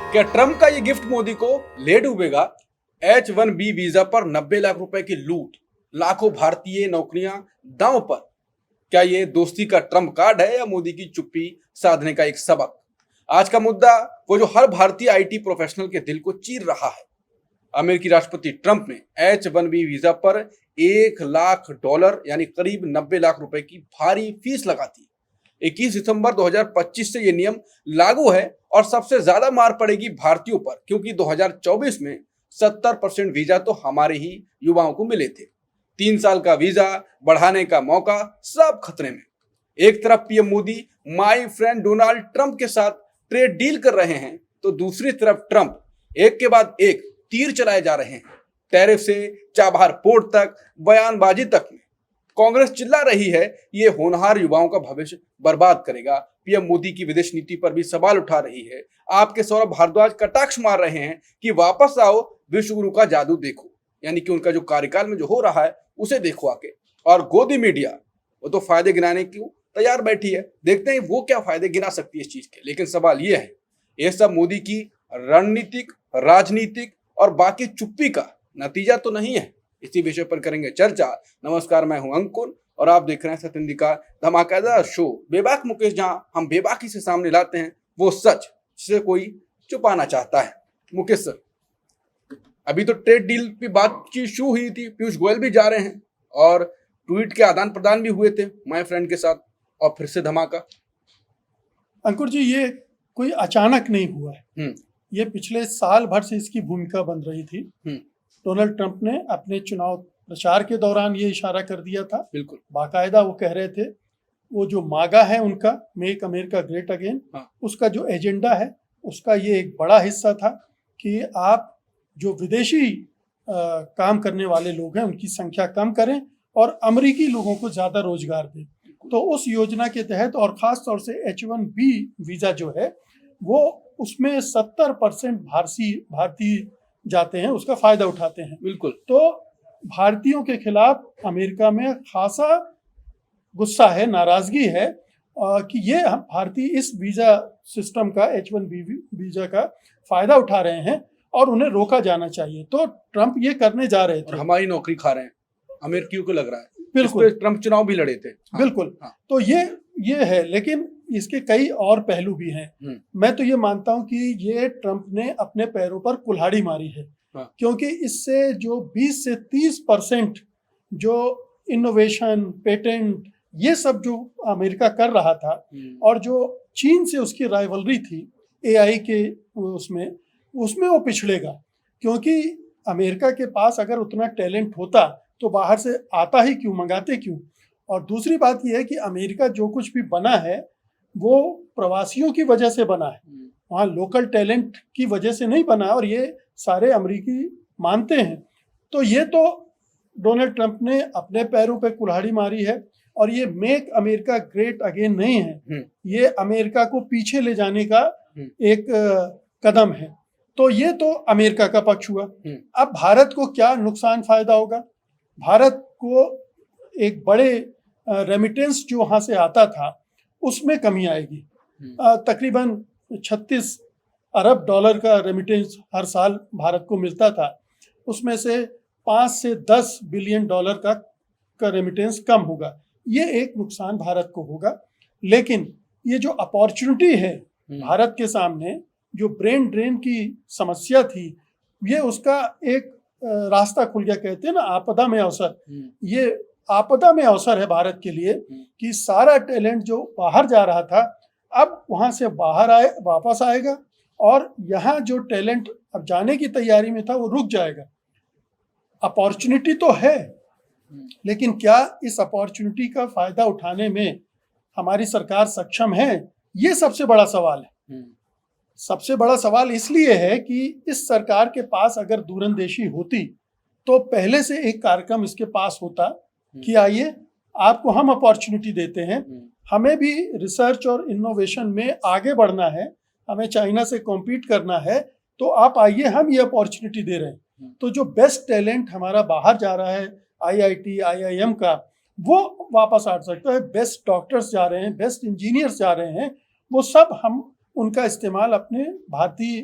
क्या ट्रंप का ये गिफ्ट मोदी को ले डूबेगा? H1B वीजा पर 90 लाख रुपए की लूट, लाखों भारतीय नौकरियां दांव पर। क्या ये दोस्ती का ट्रंप कार्ड है या मोदी की चुप्पी साधने का एक सबक? आज का मुद्दा वो जो हर भारतीय आईटी प्रोफेशनल के दिल को चीर रहा है। अमेरिकी राष्ट्रपति ट्रंप ने H1B वीजा पर $1 लाख यानी करीब 90 लाख रुपए की भारी फीस लगा दी। 21 सितंबर 2025 से ये नियम लागू है और सबसे ज्यादा मार पड़ेगी भारतीयों पर, क्योंकि 2024 में 70% वीजा तो हमारे ही युवाओं को मिले थे। 3 साल का वीजा बढ़ाने का मौका सब खतरे में। एक तरफ PM Modi my friend Donald Trump के साथ ट्रेड डील कर रहे हैं, तो दूसरी तरफ ट्रंप एक के बाद एक तीर चलाए जा रहे हैं। टैरिफ से चाबहार पोर्ट तक, बयानबाजी तक में कांग्रेस चिल्ला रही है ये होनहार युवाओं का भविष्य बर्बाद करेगा। पीएम मोदी की विदेश नीति पर भी सवाल उठा रही है। आपके सौरभ भारद्वाज कटाक्ष मार रहे हैं कि वापस आओ, विश्व गुरु का जादू देखो, यानी कि उनका जो कार्यकाल में जो हो रहा है उसे देखो आके। और गोदी मीडिया वो तो फायदे गिनाने क्यों तैयार बैठी है, देखते हैं वो क्या फायदे गिना सकती है इस चीज के। लेकिन सवाल ये है, ये सब मोदी की रणनीतिक, राजनीतिक और बाकी चुप्पी का नतीजा तो नहीं है? इसी विषय पर करेंगे चर्चा। नमस्कार, मैं हूं अंकुर और आप देख रहे हैं सत्येंद्र का धमाकेदार शो बेबाक मुकेश, जहां हम बेबाकी से सामने लाते हैं वो सच जिसे कोई छुपाना चाहता है। मुकेश सर, अभी तो ट्रेड डील की बातचीत शुरू हुई थी, पीयूष गोयल भी जा रहे हैं और ट्वीट के आदान प्रदान भी हुए थे माय फ्रेंड के साथ, और फिर से धमाका। अंकुर जी, ये कोई अचानक नहीं हुआ है। ये पिछले साल भर से इसकी भूमिका बन रही थी। डोनाल्ड ट्रंप ने अपने चुनाव प्रचार के दौरान ये इशारा कर दिया था। बिल्कुल बाकायदा वो कह रहे थे, वो जो मागा है उनका, मेक अमेरिका ग्रेट अगेन, उसका जो एजेंडा है उसका ये एक बड़ा हिस्सा था कि आप जो विदेशी काम करने वाले लोग हैं उनकी संख्या कम करें और अमेरिकी लोगों को ज़्यादा रोजगार दें। तो उस योजना के तहत, और ख़ास तौर से H1B वीज़ा जो है वो उसमें 70% भारतीय जाते हैं, उसका फ़ायदा उठाते हैं। बिल्कुल। तो भारतीयों के खिलाफ अमेरिका में खासा गुस्सा है, नाराज़गी है कि ये भारतीय इस वीज़ा सिस्टम का, H1B वीज़ा का फ़ायदा उठा रहे हैं और उन्हें रोका जाना चाहिए। तो ट्रंप ये करने जा रहे थे और हमारी नौकरी खा रहे हैं, अमेरिकियों को लग रहा है। बिल्कुल, ट्रंप चुनाव भी लड़े थे। बिल्कुल। तो ये है, लेकिन इसके कई और पहलू भी हैं। मैं तो ये मानता हूं कि ये ट्रंप ने अपने पैरों पर कुल्हाड़ी मारी है, क्योंकि इससे जो 20 से 30% जो इनोवेशन, पेटेंट, ये सब जो अमेरिका कर रहा था और जो चीन से उसकी राइवलरी थी AI के उसमें वो पिछड़ेगा। क्योंकि अमेरिका के पास अगर उतना टैलेंट होता तो बाहर से आता ही क्यों, मंगाते क्यों? और दूसरी बात यह है कि अमेरिका जो कुछ भी बना है वो प्रवासियों की वजह से बना है, वहाँ लोकल टैलेंट की वजह से नहीं बना, और ये सारे अमेरिकी मानते हैं। तो ये तो डोनाल्ड ट्रंप ने अपने पैरों पे कुल्हाड़ी मारी है, और ये मेक अमेरिका ग्रेट अगेन नहीं है, ये अमेरिका को पीछे ले जाने का एक कदम है। तो ये तो अमेरिका का पक्ष हुआ। अब भारत को क्या नुकसान फायदा होगा? भारत को एक बड़े रेमिटेंस जो वहाँ से आता था उसमें कमी आएगी। तकरीबन 36 अरब डॉलर का रेमिटेंस हर साल भारत को मिलता था, उसमें से 5 से 10 बिलियन डॉलर का रेमिटेंस कम होगा। ये एक नुकसान भारत को होगा। लेकिन ये जो अपॉर्चुनिटी है भारत के सामने, जो ब्रेन ड्रेन की समस्या थी, ये उसका एक रास्ता खुल गया। कहते हैं ना, आपदा में अवसर। ये आपदा में अवसर है भारत के लिए कि सारा टैलेंट जो बाहर जा रहा था अब वहाँ से वापस आएगा, और यहाँ जो टैलेंट अब जाने की तैयारी में था वो रुक जाएगा। अपॉर्चुनिटी तो है, लेकिन क्या इस अपॉर्चुनिटी का फायदा उठाने में हमारी सरकार सक्षम है? ये सबसे बड़ा सवाल है। सबसे बड़ा सवाल इसलिए है कि इस सरकार के पास अगर दूरंदेशी होती तो पहले से एक कार्यक्रम इसके पास होता कि आइए, आपको हम अपॉर्चुनिटी देते हैं, हमें भी रिसर्च और इनोवेशन में आगे बढ़ना है, हमें चाइना से कॉम्पीट करना है, तो आप आइए, हम ये अपॉर्चुनिटी दे रहे हैं। तो जो बेस्ट टैलेंट हमारा बाहर जा रहा है IIT, IIM का, वो वापस आ सकता है। बेस्ट डॉक्टर्स जा रहे हैं, बेस्ट इंजीनियर्स जा रहे हैं, वो सब हम उनका इस्तेमाल अपने भारतीय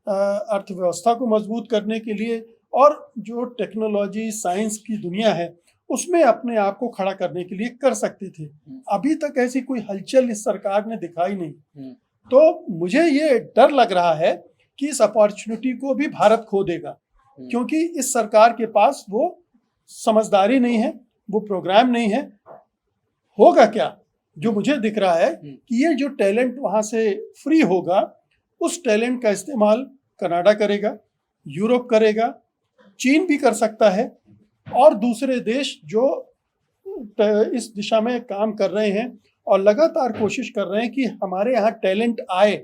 अर्थव्यवस्था को मजबूत करने के लिए और जो टेक्नोलॉजी साइंस की दुनिया है उसमें अपने आप को खड़ा करने के लिए कर सकते थे। अभी तक ऐसी कोई हलचल इस सरकार ने दिखाई नहीं। तो मुझे ये डर लग रहा है कि इस अपॉर्चुनिटी को भी भारत खो देगा, क्योंकि इस सरकार के पास वो समझदारी नहीं है, वो प्रोग्राम नहीं है। होगा क्या, जो मुझे दिख रहा है कि ये जो टैलेंट वहां से फ्री होगा, उस टैलेंट का इस्तेमाल कनाडा करेगा, यूरोप करेगा, चीन भी कर सकता है, और दूसरे देश जो इस दिशा में काम कर रहे हैं और लगातार कोशिश कर रहे हैं कि हमारे यहाँ टैलेंट आए।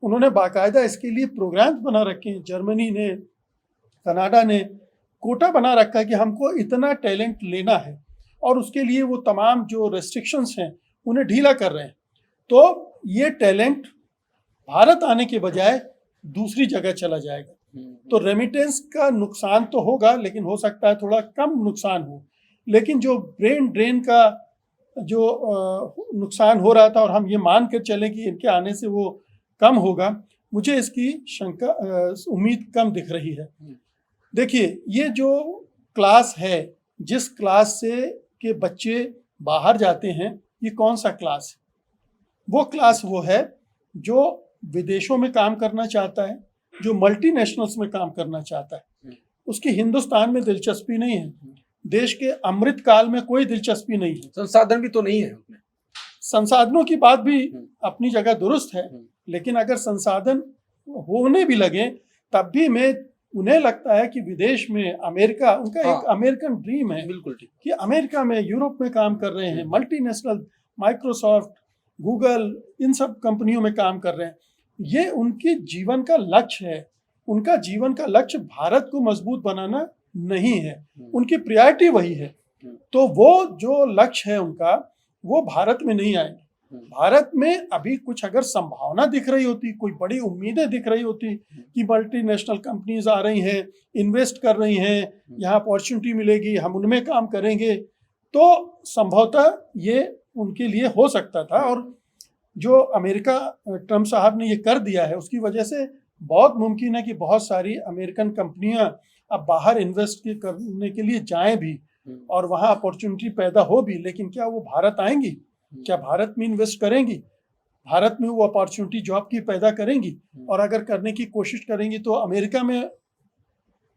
उन्होंने बाकायदा इसके लिए प्रोग्राम्स बना रखे हैं। जर्मनी ने, कनाडा ने कोटा बना रखा है कि हमको इतना टैलेंट लेना है, और उसके लिए वो तमाम जो रेस्ट्रिक्शंस हैं उन्हें ढीला कर रहे हैं। तो ये टैलेंट भारत आने के बजाय दूसरी जगह चला जाएगा। तो रेमिटेंस का नुकसान तो होगा, लेकिन हो सकता है थोड़ा कम नुकसान हो। लेकिन जो ब्रेन ड्रेन का जो नुकसान हो रहा था, और हम ये मान कर चले कि इनके आने से वो कम होगा, मुझे इसकी उम्मीद कम दिख रही है। देखिए, ये जो क्लास है, जिस क्लास से के बच्चे बाहर जाते हैं, ये कौन सा क्लास है? वो क्लास वो है जो विदेशों में काम करना चाहता है, जो मल्टीनेशनल्स में काम करना चाहता है। उसकी हिंदुस्तान में दिलचस्पी नहीं है, देश के अमृत काल में कोई दिलचस्पी नहीं है। संसाधन भी तो नहीं है उसमें। संसाधनों की बात भी अपनी जगह दुरुस्त है, लेकिन अगर संसाधन होने भी लगे तब भी उन्हें लगता है कि विदेश में अमेरिका, उनका एक अमेरिकन ड्रीम है। बिल्कुल ठीक। कि अमेरिका में, यूरोप में काम कर रहे हैं, मल्टीनेशनल, माइक्रोसॉफ्ट, गूगल, इन सब कंपनियों में काम कर रहे हैं। ये उनके जीवन का लक्ष्य है। उनका जीवन का लक्ष्य भारत को मजबूत बनाना नहीं है, उनकी प्रायोरिटी वही है। तो वो जो लक्ष्य है उनका, वो भारत में नहीं आएंगे। भारत में अभी कुछ अगर संभावना दिख रही होती, कोई बड़ी उम्मीदें दिख रही होती कि मल्टीनेशनल कंपनीज आ रही हैं, इन्वेस्ट कर रही हैं, यहाँ अपॉर्चुनिटी मिलेगी, हम उनमें काम करेंगे, तो संभवतः ये उनके लिए हो सकता था। और जो अमेरिका, ट्रम्प साहब ने ये कर दिया है, उसकी वजह से बहुत मुमकिन है कि बहुत सारी अमेरिकन कंपनियां अब बाहर इन्वेस्ट करने के लिए जाएं भी, और वहाँ अपॉर्चुनिटी पैदा हो भी। लेकिन क्या वो भारत आएंगी? क्या भारत में इन्वेस्ट करेंगी? भारत में वो अपॉर्चुनिटी जॉब की पैदा करेंगी? और अगर करने की कोशिश करेंगी तो अमेरिका में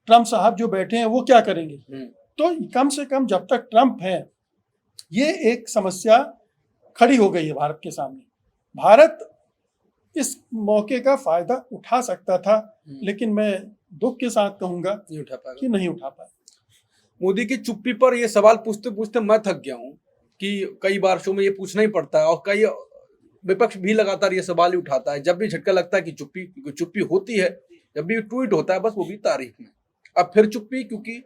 ट्रम्प साहब जो बैठे हैं वो क्या करेंगे? तो कम से कम जब तक ट्रम्प है, ये एक समस्या खड़ी हो गई है भारत के सामने। भारत इस मौके का फायदा उठा सकता था, लेकिन मैं दुख के साथ कहूंगा कि नहीं उठा पाया। मोदी की चुप्पी पर यह सवाल पूछते पूछते मैं थक गया हूं कि कई बार शो में ये पूछना ही पड़ता है, और कई विपक्ष भी लगातार ये सवाल ही उठाता है जब भी झटका लगता है कि चुप्पी होती है, जब भी ट्वीट होता है बस वो भी तारीफ में। अब फिर चुप्पी, क्योंकि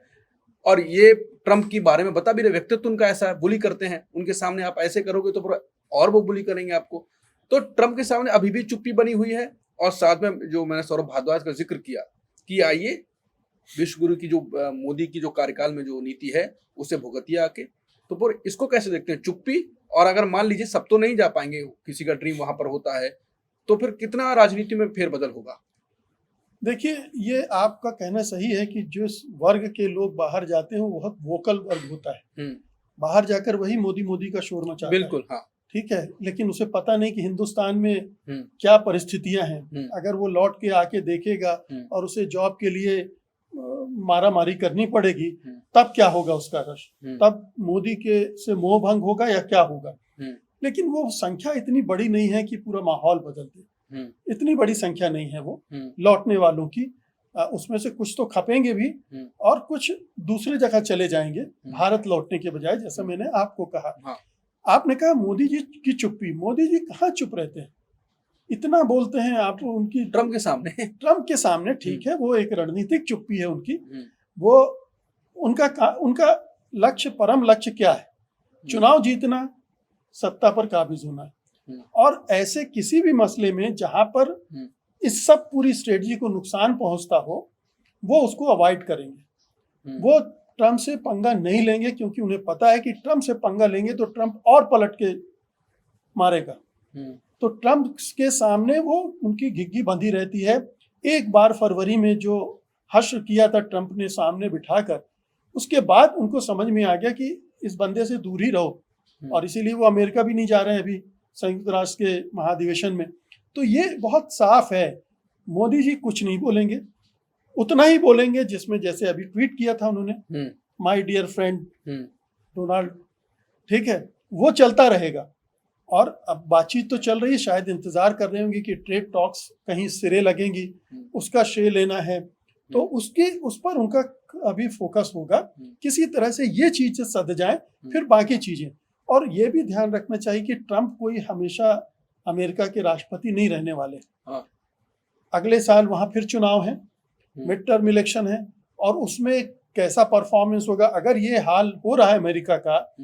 और ये ट्रम्प के बारे में बता भी रहे, व्यक्तित्व उनका ऐसा है, बुली करते हैं, उनके सामने आप ऐसे करोगे तो और वो बुली करेंगे आपको। तो ट्रम्प के सामने अभी भी चुप्पी बनी हुई है। और साथ में जो मैंने सौरभ भारद्वाज का जिक्र किया कि आइए विश्व गुरु की जो मोदी की जो कार्यकाल में जो नीति है उसे भुगतिया आके, तो फिर इसको कैसे देखते हैं चुप्पी? और अगर मान लीजिए सब तो नहीं जा पाएंगे, किसी का ड्रीम वहां पर होता है, तो फिर कितना राजनीति में फेरबदल होगा? देखिए, ये आपका कहना सही है कि जिस वर्ग के लोग बाहर जाते हैं वो बहुत वोकल वर्ग होता है। बाहर जाकर वही मोदी मोदी का शोर मचाता है। बिल्कुल, हाँ, ठीक है, लेकिन उसे पता नहीं कि हिंदुस्तान में क्या परिस्थितियां हैं। अगर वो लौट के आके देखेगा और उसे जॉब के लिए मारा मारी करनी पड़ेगी, तब क्या होगा उसका रश? तब मोदी के से मोह भंग होगा या क्या होगा? लेकिन वो संख्या इतनी बड़ी नहीं है कि पूरा माहौल बदल दे। इतनी बड़ी संख्या नहीं है वो लौटने वालों की। उसमें से कुछ तो खपेंगे भी और कुछ दूसरी जगह चले जाएंगे भारत लौटने के बजाय, जैसा मैंने आपको कहा। हाँ। आपने कहा मोदी जी की चुप्पी। मोदी जी कहाँ चुप रहते हैं? इतना बोलते हैं आप उनकी ट्रम्प के सामने। ठीक है, वो एक रणनीतिक चुप्पी है उनकी। वो उनका लक्ष्य, परम लक्ष्य क्या है? चुनाव जीतना, सत्ता पर काबिज होना। और ऐसे किसी भी मसले में जहां पर इस सब पूरी स्ट्रेटजी को नुकसान पहुंचता हो, वो उसको अवॉइड करेंगे। वो ट्रम्प से पंगा नहीं लेंगे, क्योंकि उन्हें पता है कि ट्रम्प से पंगा लेंगे तो ट्रम्प और पलट के मारेगा। तो ट्रम्प के सामने वो उनकी घिग्गी बंधी रहती है एक बार फरवरी में जो हश्र किया था ट्रंप ने सामने बिठाकर, उसके बाद उनको समझ में आ गया कि इस बंदे से दूर ही रहो, और इसीलिए वो अमेरिका भी नहीं जा रहे हैं अभी संयुक्त राष्ट्र के महाधिवेशन में। तो ये बहुत साफ है, मोदी जी कुछ नहीं बोलेंगे, उतना ही बोलेंगे जिसमें जैसे अभी ट्वीट किया था उन्होंने, माय डियर फ्रेंड डोनाल्ड, ठीक है, वो चलता रहेगा। और अब बातचीत तो चल रही है, शायद इंतजार कर रहे होंगे कि ट्रेड टॉक्स कहीं सिरे लगेंगी, उसका श्रेय लेना है, तो उस पर उनका अभी फोकस होगा, किसी तरह से ये चीजें सध जाए, फिर बाकी चीजें। और ये भी ध्यान रखना चाहिए कि ट्रंप कोई हमेशा अमेरिका के राष्ट्रपति नहीं रहने वाले। अगले साल वहां फिर चुनाव है, मिड टर्म इलेक्शन है, और उसमें कैसा परफॉर्मेंस होगा। अगर ये हाल हो रहा है अमेरिका का,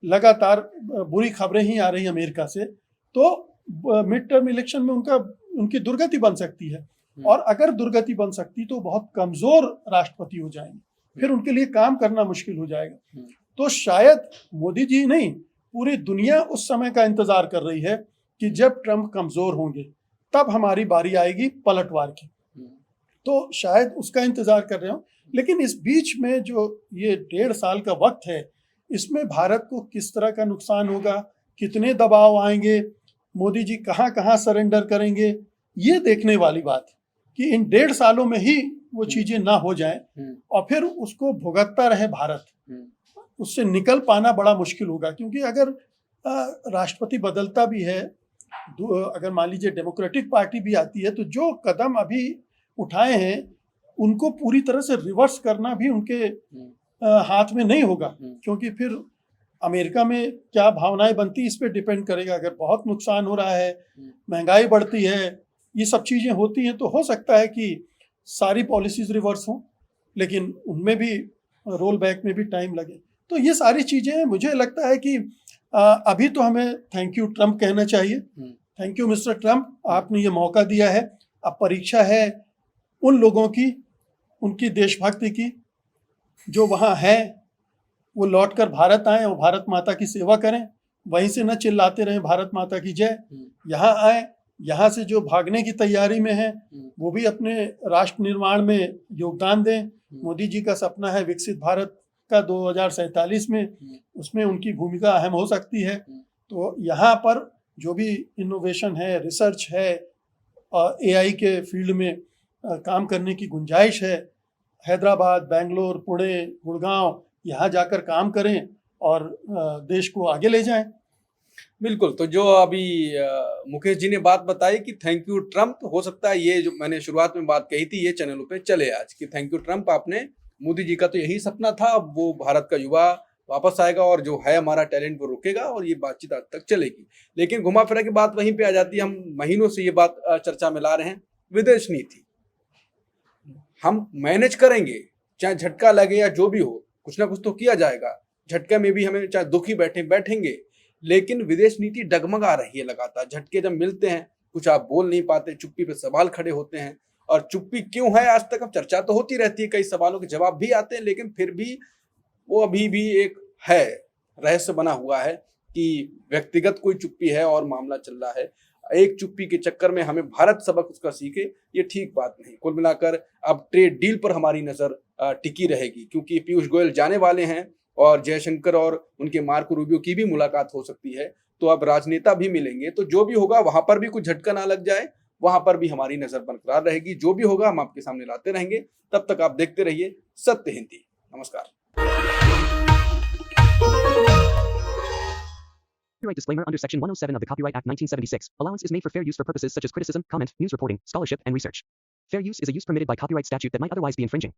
लगातार बुरी खबरें ही आ रही अमेरिका से, तो मिड टर्म इलेक्शन में उनकी दुर्गति बन सकती है, और अगर दुर्गति बन सकती तो बहुत कमजोर राष्ट्रपति हो जाएंगे, फिर उनके लिए काम करना मुश्किल हो जाएगा। तो शायद मोदी जी नहीं, पूरी दुनिया उस समय का इंतजार कर रही है कि जब ट्रंप कमजोर होंगे तब हमारी बारी आएगी पलटवार की, तो शायद उसका इंतजार कर रहे हो। लेकिन इस बीच में जो ये 1.5 साल का वक्त है, इसमें भारत को किस तरह का नुकसान होगा, कितने दबाव आएंगे, मोदी जी कहाँ कहाँ सरेंडर करेंगे, ये देखने वाली बात है कि इन 1.5 सालों में ही वो चीजें ना हो जाएं और फिर उसको भुगतता रहे भारत, उससे निकल पाना बड़ा मुश्किल होगा। क्योंकि अगर राष्ट्रपति बदलता भी है, अगर मान लीजिए डेमोक्रेटिक पार्टी भी आती है, तो जो कदम अभी उठाए हैं उनको पूरी तरह से रिवर्स करना भी उनके हाथ में नहीं होगा, क्योंकि फिर अमेरिका में क्या भावनाएं बनती इस पे डिपेंड करेगा। अगर बहुत नुकसान हो रहा है, महंगाई बढ़ती है, ये सब चीजें होती हैं, तो हो सकता है कि सारी पॉलिसीज रिवर्स हों, लेकिन उनमें भी रोल बैक में भी टाइम लगे। तो ये सारी चीजें, मुझे लगता है कि अभी तो हमें थैंक यू ट्रंप कहना चाहिए। थैंक यू मिस्टर ट्रंप, आपने ये मौका दिया है। अब परीक्षा है उन लोगों की, उनकी देशभक्ति की, जो वहाँ हैं, वो लौटकर भारत आए और भारत माता की सेवा करें, वहीं से न चिल्लाते रहें भारत माता की जय। यहाँ आए, यहाँ से जो भागने की तैयारी में हैं वो भी अपने राष्ट्र निर्माण में योगदान दें। मोदी जी का सपना है विकसित भारत का 2047 में, उसमें उनकी भूमिका अहम हो सकती है। तो यहाँ पर जो भी इनोवेशन है, रिसर्च है, AI के फील्ड में काम करने की गुंजाइश है, हैदराबाद, बेंगलोर, पुणे, गुड़गांव, यहाँ जाकर काम करें और देश को आगे ले जाएं। बिल्कुल। तो जो अभी मुकेश जी ने बात बताई कि थैंक यू ट्रंप, हो सकता है ये जो मैंने शुरुआत में बात कही थी ये चैनलों पे चले आज कि थैंक यू ट्रंप, आपने, मोदी जी का तो यही सपना था, अब वो भारत का युवा वापस आएगा और जो है हमारा टैलेंट वो रुकेगा और ये बातचीत आज तक चलेगी। लेकिन घुमा फिरा की बात वहीं पे आ जाती है। हम महीनों से ये बात चर्चा में ला रहे हैं, विदेश नीति हम मैनेज करेंगे, चाहे झटका लगे या जो भी हो, कुछ ना कुछ तो किया जाएगा। झटके में भी हमें चाहे दुखी बैठेंगे, लेकिन विदेश नीति डगमगा रही है लगातार। झटके जब मिलते हैं, कुछ आप बोल नहीं पाते, चुप्पी पे सवाल खड़े होते हैं। और चुप्पी क्यों है आज तक, अब चर्चा तो होती रहती है, कई सवालों के जवाब भी आते हैं, लेकिन फिर भी वो अभी भी एक है, रहस्य बना हुआ है कि व्यक्तिगत कोई चुप्पी है और मामला चल रहा है। एक चुप्पी के चक्कर में हमें भारत सबक उसका सीखे, ये ठीक बात नहीं। कुल मिलाकर अब ट्रेड डील पर हमारी नजर टिकी रहेगी, क्योंकि पीयूष गोयल जाने वाले हैं और जयशंकर और उनके मार्को रूबियो की भी मुलाकात हो सकती है। तो अब राजनेता भी मिलेंगे, तो जो भी होगा वहां पर भी कुछ झटका ना लग जाए, वहां पर भी हमारी नजर बरकरार रहेगी। जो भी होगा हम आपके सामने लाते रहेंगे। तब तक आप देखते रहिए सत्य हिंदी। नमस्कार। Copyright disclaimer under Section 107 of the Copyright Act 1976. Allowance is made for fair use for purposes such as criticism, comment, news reporting, scholarship, and research. Fair use is a use permitted by copyright statute that might otherwise be infringing.